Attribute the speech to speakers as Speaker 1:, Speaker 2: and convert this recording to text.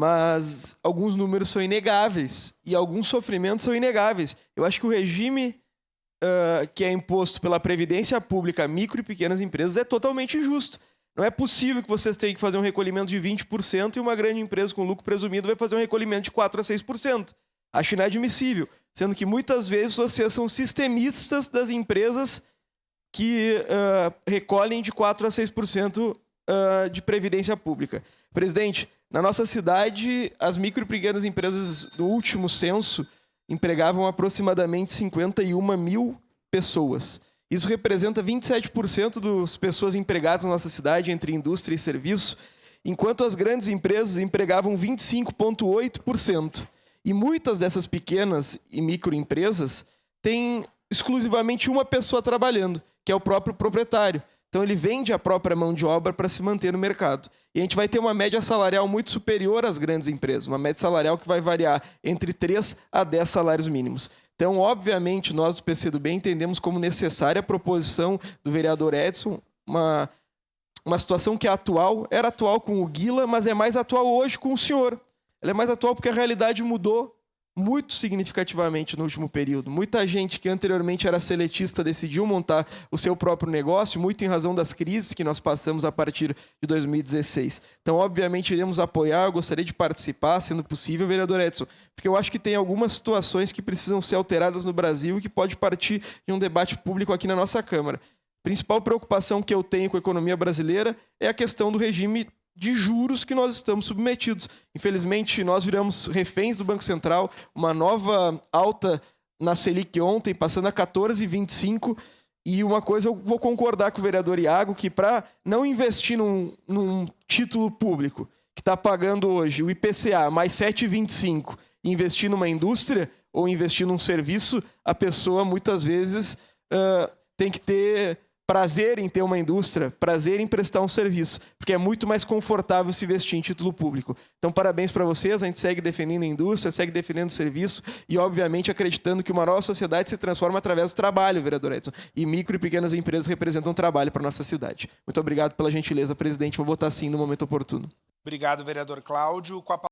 Speaker 1: mas alguns números são inegáveis e alguns sofrimentos são inegáveis. Eu acho que o regime que é imposto pela Previdência Pública a micro e pequenas empresas é totalmente injusto. Não é possível que vocês tenham que fazer um recolhimento de 20% e uma grande empresa com lucro presumido vai fazer um recolhimento de 4% a 6%. Acho inadmissível, sendo que muitas vezes vocês são sistemistas das empresas que recolhem de 4% a 6% de previdência pública. Presidente, na nossa cidade, as micro e pequenas empresas do último censo empregavam aproximadamente 51 mil pessoas. Isso representa 27% das pessoas empregadas na nossa cidade, entre indústria e serviço, enquanto as grandes empresas empregavam 25,8%. E muitas dessas pequenas e microempresas têm exclusivamente uma pessoa trabalhando, que é o próprio proprietário. Então ele vende a própria mão de obra para se manter no mercado. E a gente vai ter uma média salarial muito superior às grandes empresas, uma média salarial que vai variar entre 3 a 10 salários mínimos. Então, obviamente, nós do PCdoB entendemos como necessária a proposição do vereador Edson, uma situação que é atual, era atual com o Guila, mas é mais atual hoje com o senhor. Ela é mais atual porque a realidade mudou muito significativamente no último período. Muita gente que anteriormente era seletista decidiu montar o seu próprio negócio, muito em razão das crises que nós passamos a partir de 2016. Então, obviamente, iremos apoiar, eu gostaria de participar, sendo possível, vereador Edson, porque eu acho que tem algumas situações que precisam ser alteradas no Brasil e que pode partir de um debate público aqui na nossa Câmara. A principal preocupação que eu tenho com a economia brasileira é a questão do regime de juros que nós estamos submetidos. Infelizmente, nós viramos reféns do Banco Central, uma nova alta na Selic ontem, passando a 14,25%, e uma coisa eu vou concordar com o vereador Iago, que para não investir num título público, que está pagando hoje o IPCA mais 7,25%, e investir numa indústria ou investir num serviço, a pessoa muitas vezes tem que ter prazer em ter uma indústria, prazer em prestar um serviço, porque é muito mais confortável se investir em título público. Então, parabéns para vocês, a gente segue defendendo a indústria, segue defendendo o serviço e, obviamente, acreditando que uma nova sociedade se transforma através do trabalho, vereador Edson. E micro e pequenas empresas representam trabalho para a nossa cidade. Muito obrigado pela gentileza, presidente. Vou votar sim no momento oportuno.
Speaker 2: Obrigado, vereador Cláudio.